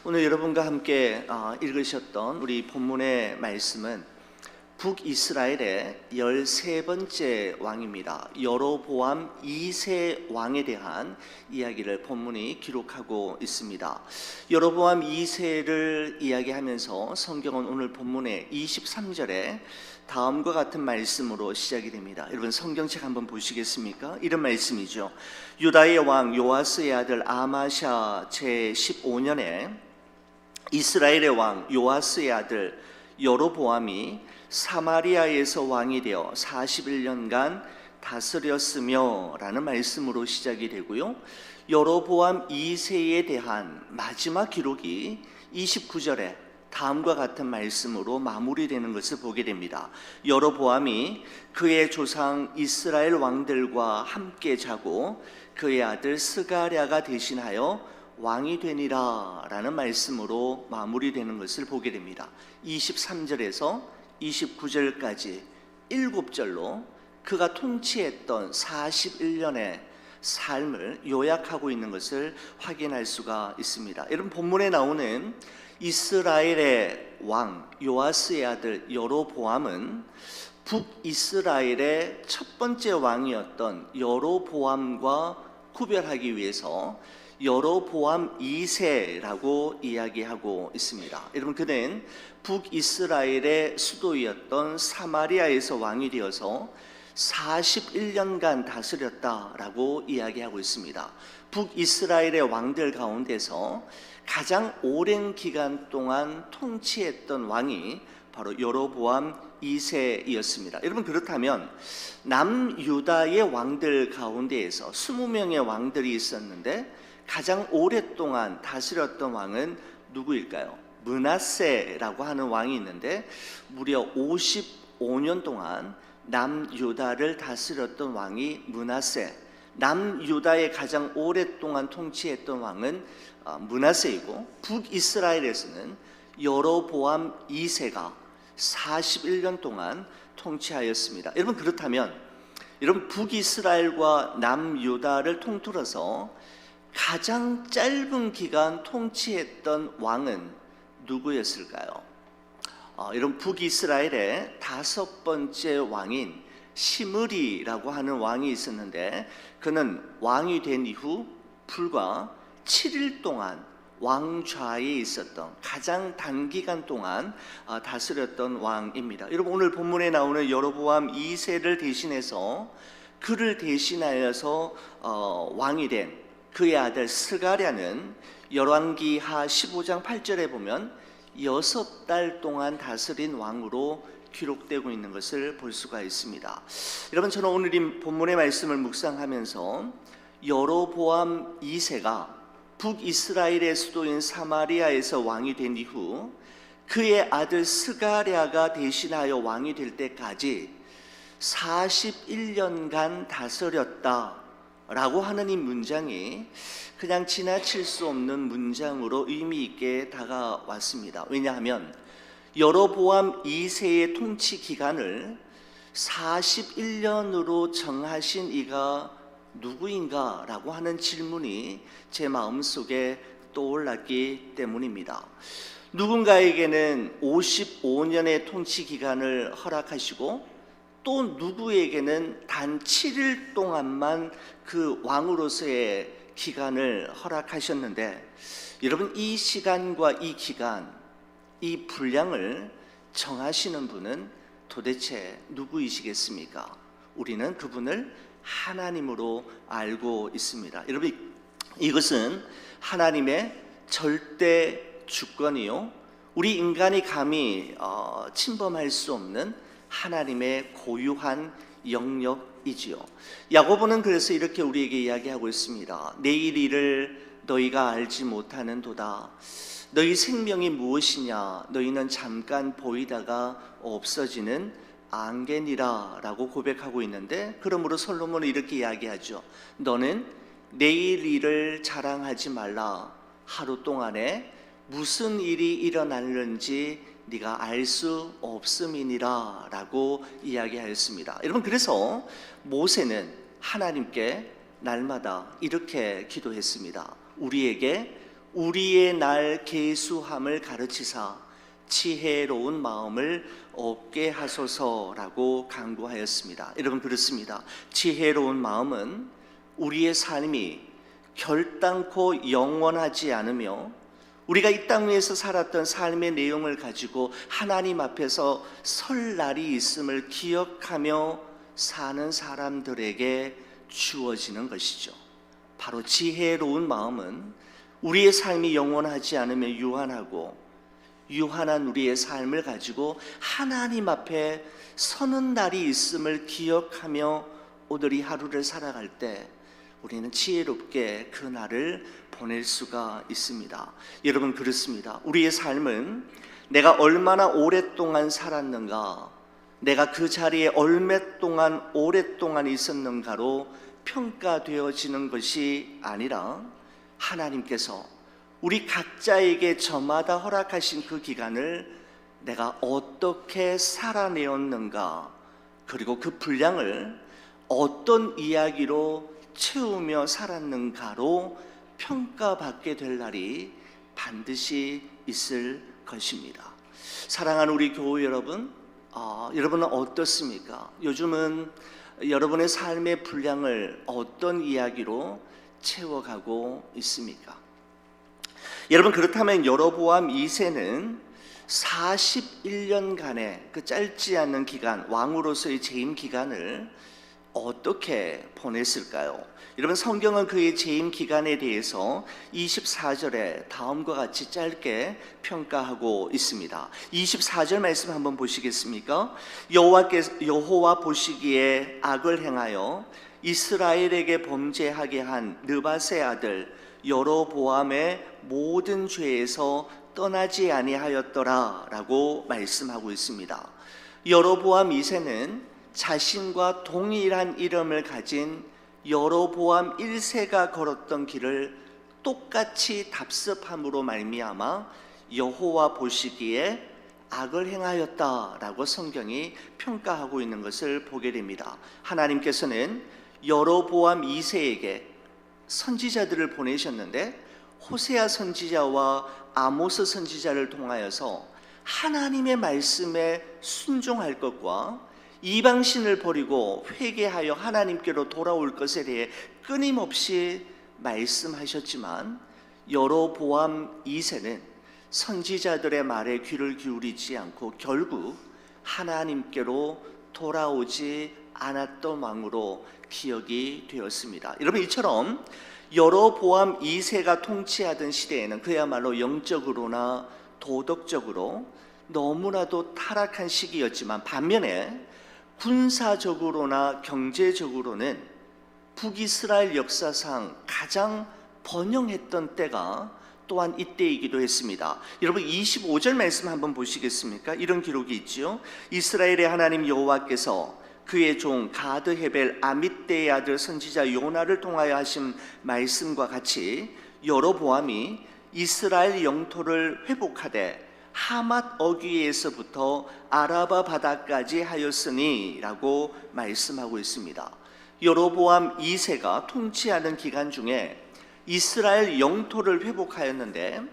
오늘 여러분과 함께 읽으셨던 우리 본문의 말씀은 북이스라엘의 13번째 왕입니다. 여로보암 2세 왕에 대한 이야기를 본문이 기록하고 있습니다. 여로보암 2세를 이야기하면서 성경은 오늘 본문의 23절에 다음과 같은 말씀으로 시작이 됩니다. 여러분 성경책 한번 보시겠습니까? 이런 말씀이죠. 유다의 왕 요아스의 아들 아마샤 제15년에 이스라엘의 왕 요아스의 아들 여로보암이 사마리아에서 왕이 되어 41년간 다스렸으며 라는 말씀으로 시작이 되고요, 여로보암 2세에 대한 마지막 기록이 29절에 다음과 같은 말씀으로 마무리되는 것을 보게 됩니다. 여로보암이 그의 조상 이스라엘 왕들과 함께 자고 그의 아들 스가랴가 대신하여 왕이 되니라 라는 말씀으로 마무리되는 것을 보게 됩니다. 23절에서 29절까지 7절로 그가 통치했던 41년의 삶을 요약하고 있는 것을 확인할 수가 있습니다. 여러분 본문에 나오는 이스라엘의 왕 요아스의 아들 여로보암은 북이스라엘의 첫 번째 왕이었던 여로보암과 구별하기 위해서 여로보암 2세라고 이야기하고 있습니다. 여러분 그는 북이스라엘의 수도였던 사마리아에서 왕이 되어서 41년간 다스렸다라고 이야기하고 있습니다. 북이스라엘의 왕들 가운데서 가장 오랜 기간 동안 통치했던 왕이 바로 여로보암 2세였습니다. 여러분 그렇다면 남유다의 왕들 가운데에서 20명의 왕들이 있었는데 가장 오랫동안 다스렸던 왕은 누구일까요? 므낫세라고 하는 왕이 있는데 무려 55년 동안 남유다를 다스렸던 왕이 므낫세, 남유다에 가장 오랫동안 통치했던 왕은 므낫세이고 북이스라엘에서는 여로보암 2세가 41년 동안 통치하였습니다. 여러분 그렇다면 여러분 북이스라엘과 남유다를 통틀어서 가장 짧은 기간 통치했던 왕은 누구였을까요? 여러분 북이스라엘의 5번째 왕인 시므리라고 하는 왕이 있었는데 그는 왕이 된 이후 불과 7일 동안 왕좌에 있었던 가장 단기간 동안 다스렸던 왕입니다. 여러분 오늘 본문에 나오는 여로보암 2세를 대신해서 그를 대신하여서 왕이 된 그의 아들 스가랴는 열왕기하 15장 8절에 보면 6달 동안 다스린 왕으로 기록되고 있는 것을 볼 수가 있습니다. 여러분 저는 오늘 이 본문의 말씀을 묵상하면서 여로보암 2세가 북이스라엘의 수도인 사마리아에서 왕이 된 이후 그의 아들 스가랴가 대신하여 왕이 될 때까지 41년간 다스렸다 라고 하는 이 문장이 그냥 지나칠 수 없는 문장으로 의미 있게 다가왔습니다. 왜냐하면 여로보암 2세의 통치 기간을 41년으로 정하신 이가 누구인가 라고 하는 질문이 제 마음속에 떠올랐기 때문입니다. 누군가에게는 55년의 통치 기간을 허락하시고 또 누구에게는 단 7일 동안만 그 왕으로서의 기간을 허락하셨는데 여러분 이 시간과 이 기간, 이 분량을 정하시는 분은 도대체 누구이시겠습니까? 우리는 그분을 하나님으로 알고 있습니다. 여러분 이것은 하나님의 절대 주권이요 우리 인간이 감히 침범할 수 없는 하나님의 고유한 영역이지요. 야고보는 그래서 이렇게 우리에게 이야기하고 있습니다. 내일 일을 너희가 알지 못하는도다. 너희 생명이 무엇이냐? 너희는 잠깐 보이다가 없어지는 안개니라 라고 고백하고 있는데 그러므로 솔로몬은 이렇게 이야기하죠. 너는 내일 일을 자랑하지 말라. 하루 동안에 무슨 일이 일어날는지 네가 알 수 없음이니라 라고 이야기하였습니다. 여러분 그래서 모세는 하나님께 날마다 이렇게 기도했습니다. 우리에게 우리의 날 계수함을 가르치사 지혜로운 마음을 얻게 하소서라고 간구하였습니다. 여러분, 그렇습니다. 지혜로운 마음은 우리의 삶이 결단코 영원하지 않으며 우리가 이 땅 위에서 살았던 삶의 내용을 가지고 하나님 앞에서 설 날이 있음을 기억하며 사는 사람들에게 주어지는 것이죠. 바로 지혜로운 마음은 우리의 삶이 영원하지 않으며 유한한 우리의 삶을 가지고 하나님 앞에 서는 날이 있음을 기억하며 오늘 이 하루를 살아갈 때 우리는 지혜롭게 그 날을 보낼 수가 있습니다. 여러분, 그렇습니다. 우리의 삶은 내가 얼마나 오랫동안 살았는가, 내가 그 자리에 오랫동안 있었는가로 평가되어지는 것이 아니라 하나님께서 우리 각자에게 저마다 허락하신 그 기간을 내가 어떻게 살아내었는가, 그리고 그 분량을 어떤 이야기로 채우며 살았는가로 평가받게 될 날이 반드시 있을 것입니다. 사랑하는 우리 교우 여러분, 여러분은 어떻습니까? 요즘은 여러분의 삶의 분량을 어떤 이야기로 채워가고 있습니까? 여러분, 그렇다면 여로보암 2세는 41년간의 그 짧지 않은 기간, 왕으로서의 재임 기간을 어떻게 보냈을까요? 여러분, 성경은 그의 재임 기간에 대해서 24절에 다음과 같이 짧게 평가하고 있습니다. 24절 말씀 한번 보시겠습니까? 여호와 보시기에 악을 행하여 이스라엘에게 범죄하게 한 느밧의 아들 여로보암의 모든 죄에서 떠나지 아니하였더라 라고 말씀하고 있습니다. 여로보암 2세는 자신과 동일한 이름을 가진 여로보암 1세가 걸었던 길을 똑같이 답습함으로 말미암아 여호와 보시기에 악을 행하였다라고 성경이 평가하고 있는 것을 보게 됩니다. 하나님께서는 여로보암 2세에게 선지자들을 보내셨는데 호세아 선지자와 아모스 선지자를 통하여서 하나님의 말씀에 순종할 것과 이방신을 버리고 회개하여 하나님께로 돌아올 것에 대해 끊임없이 말씀하셨지만 여로보암 2세는 선지자들의 말에 귀를 기울이지 않고 결국 하나님께로 돌아오지 않았던 왕으로 기억이 되었습니다. 여러분, 이처럼 여로보암 2세가 통치하던 시대에는 그야말로 영적으로나 도덕적으로 너무나도 타락한 시기였지만 반면에 군사적으로나 경제적으로는 북이스라엘 역사상 가장 번영했던 때가 또한 이때이기도 했습니다. 여러분, 25절 말씀 한번 보시겠습니까? 이런 기록이 있지요. 이스라엘의 하나님 여호와께서 그의 종 가드 헤벨 아밋대의 아들 선지자 요나를 통하여 하신 말씀과 같이 여로보암이 이스라엘 영토를 회복하되 하맛 어귀에서부터 아라바 바다까지 하였으니 라고 말씀하고 있습니다. 여로보암 2세가 통치하는 기간 중에 이스라엘 영토를 회복하였는데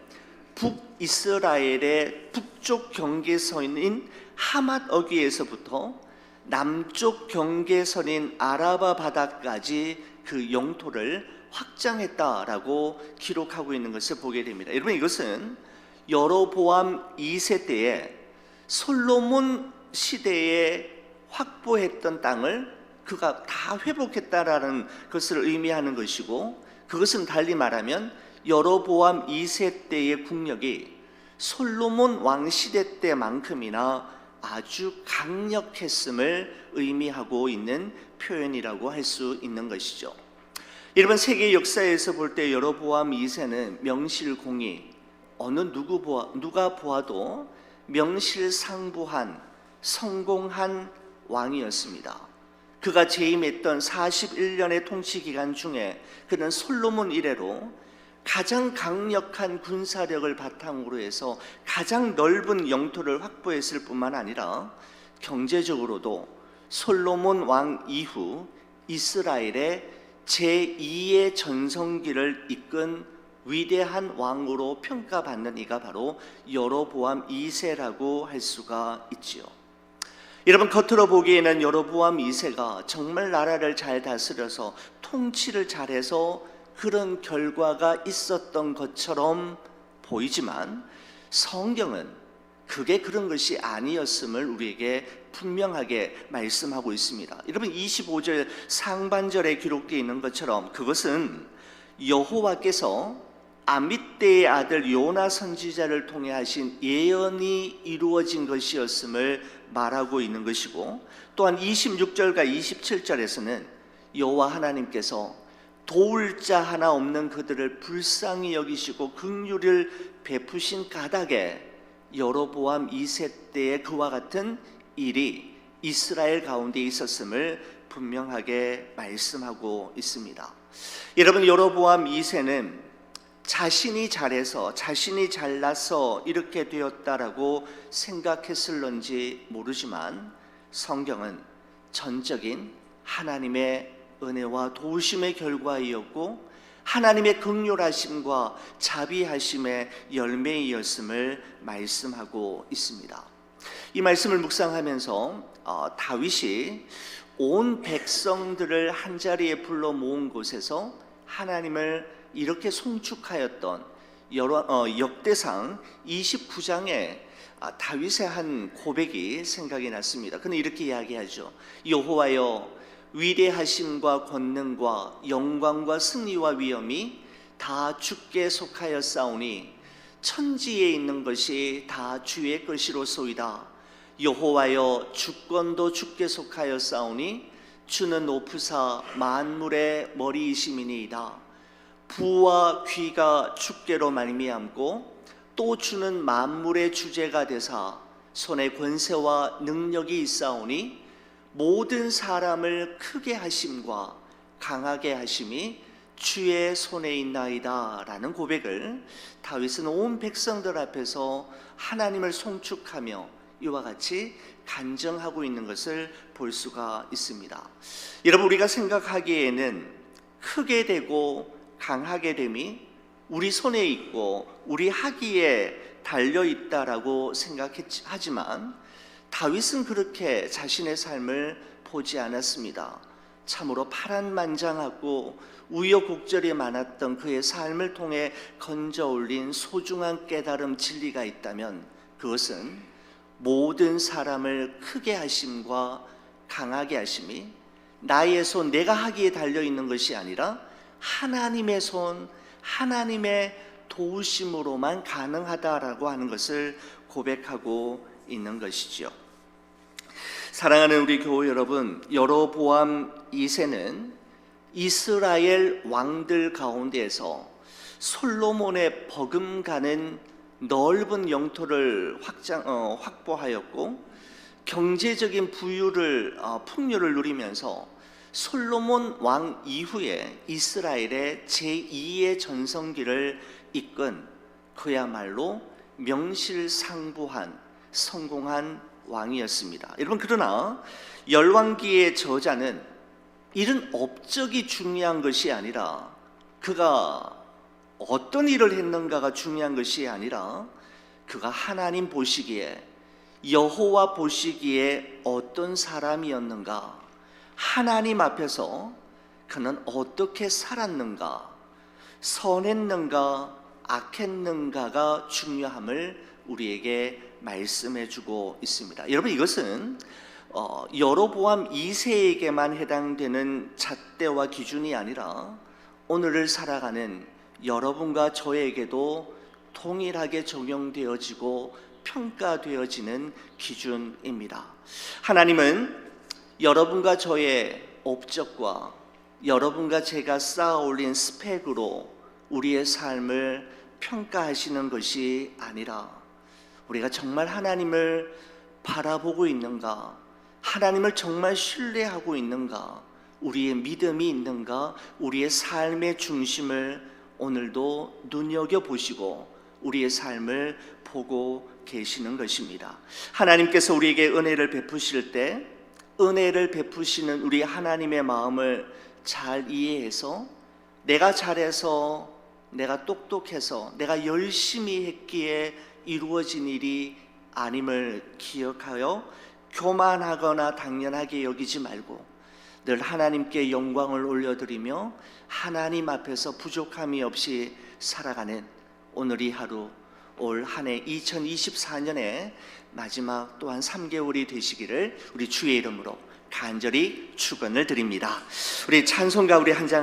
북이스라엘의 북쪽 경계선인 하맛 어귀에서부터 남쪽 경계선인 아라바 바다까지 그 영토를 확장했다라고 기록하고 있는 것을 보게 됩니다. 여러분, 이것은 여로보암 2세 때에 솔로몬 시대에 확보했던 땅을 그가 다 회복했다라는 것을 의미하는 것이고, 그것은 달리 말하면 여로보암 2세 때의 국력이 솔로몬 왕 시대 때만큼이나 아주 강력했음을 의미하고 있는 표현이라고 할 수 있는 것이죠. 여러분, 세계 역사에서 볼 때 여로보암 2세는 명실공히 누가 보아도 명실상부한 성공한 왕이었습니다. 그가 재임했던 41년의 통치 기간 중에 그는 솔로몬 이래로 가장 강력한 군사력을 바탕으로 해서 가장 넓은 영토를 확보했을 뿐만 아니라 경제적으로도 솔로몬 왕 이후 이스라엘의 제2의 전성기를 이끈 위대한 왕으로 평가받는 이가 바로 여로보암 2세라고 할 수가 있지요. 여러분, 겉으로 보기에는 여로보암 2세가 정말 나라를 잘 다스려서 통치를 잘해서 그런 결과가 있었던 것처럼 보이지만 성경은 그게 그런 것이 아니었음을 우리에게 분명하게 말씀하고 있습니다. 여러분, 25절 상반절에 기록되어 있는 것처럼 그것은 여호와께서 아밋대의 아들 요나 선지자를 통해 하신 예언이 이루어진 것이었음을 말하고 있는 것이고, 또한 26절과 27절에서는 여호와 하나님께서 도울 자 하나 없는 그들을 불쌍히 여기시고 긍휼을 베푸신 까닭에 여로보암 2세 때에 그와 같은 일이 이스라엘 가운데 있었음을 분명하게 말씀하고 있습니다. 여러분, 여로보암 2세는 자신이 잘해서 자신이 잘나서 이렇게 되었다라고 생각했을런지 모르지만 성경은 전적인 하나님의 은혜와 도우심의 결과이었고 하나님의 긍휼하심과 자비하심의 열매이었음을 말씀하고 있습니다. 이 말씀을 묵상하면서 다윗이 온 백성들을 한자리에 불러 모은 곳에서 하나님을 이렇게 송축하였던 역대상 29장에 다윗의 한 고백이 생각이 났습니다. 그는 이렇게 이야기하죠. 여호와여, 위대하심과 권능과 영광과 승리와 위엄이 다 주께 속하였사오니 천지에 있는 것이 다 주의 것이로소이다. 여호와여, 주권도 주께 속하였사오니 주는 높으사 만물의 머리이심이니이다. 부와 귀가 주께로 말미암고 또 주는 만물의 주제가 되사 손에 권세와 능력이 있사오니 모든 사람을 크게 하심과 강하게 하심이 주의 손에 있나이다 라는 고백을 다윗은 온 백성들 앞에서 하나님을 송축하며 이와 같이 간증하고 있는 것을 볼 수가 있습니다. 여러분, 우리가 생각하기에는 크게 되고 강하게 됨이 우리 손에 있고 우리 하기에 달려있다라고 생각하지만 다윗은 그렇게 자신의 삶을 보지 않았습니다. 참으로 파란만장하고 우여곡절이 많았던 그의 삶을 통해 건져 올린 소중한 깨달음 진리가 있다면 그것은 모든 사람을 크게 하심과 강하게 하심이 나의 손, 내가 하기에 달려있는 것이 아니라 하나님의 손, 하나님의 도우심으로만 가능하다라고 하는 것을 고백하고 있는 것이죠. 사랑하는 우리 교우 여러분, 여로보암 2세는 이스라엘 왕들 가운데에서 솔로몬의 버금가는 넓은 영토를 확보하였고 경제적인 풍요를 누리면서 솔로몬 왕 이후에 이스라엘의 제2의 전성기를 이끈 그야말로 명실상부한 성공한 왕이었습니다. 여러분, 그러나 열왕기의 저자는 이런 업적이 중요한 것이 아니라 그가 어떤 일을 했는가가 중요한 것이 아니라 그가 하나님 보시기에, 여호와 보시기에 어떤 사람이었는가, 하나님 앞에서 그는 어떻게 살았는가, 선했는가 악했는가가 중요함을 우리에게 말씀해 주고 있습니다. 여러분, 이것은 여로보암 2세에게만 해당되는 잣대와 기준이 아니라 오늘을 살아가는 여러분과 저에게도 동일하게 적용되어지고 평가되어지는 기준입니다. 하나님은 여러분과 저의 업적과 여러분과 제가 쌓아 올린 스펙으로 우리의 삶을 평가하시는 것이 아니라 우리가 정말 하나님을 바라보고 있는가, 하나님을 정말 신뢰하고 있는가, 우리의 믿음이 있는가, 우리의 삶의 중심을 오늘도 눈여겨보시고 우리의 삶을 보고 계시는 것입니다. 하나님께서 우리에게 은혜를 베푸실 때 은혜를 베푸시는 우리 하나님의 마음을 잘 이해해서 내가 잘해서 내가 똑똑해서 내가 열심히 했기에 이루어진 일이 아님을 기억하여 교만하거나 당연하게 여기지 말고 늘 하나님께 영광을 올려드리며 하나님 앞에서 부족함이 없이 살아가는 오늘 이 하루, 올 한 해 2024년의 마지막 또한 3개월이 되시기를 우리 주의 이름으로 간절히 축원을 드립니다. 우리 찬송가 우리 한 장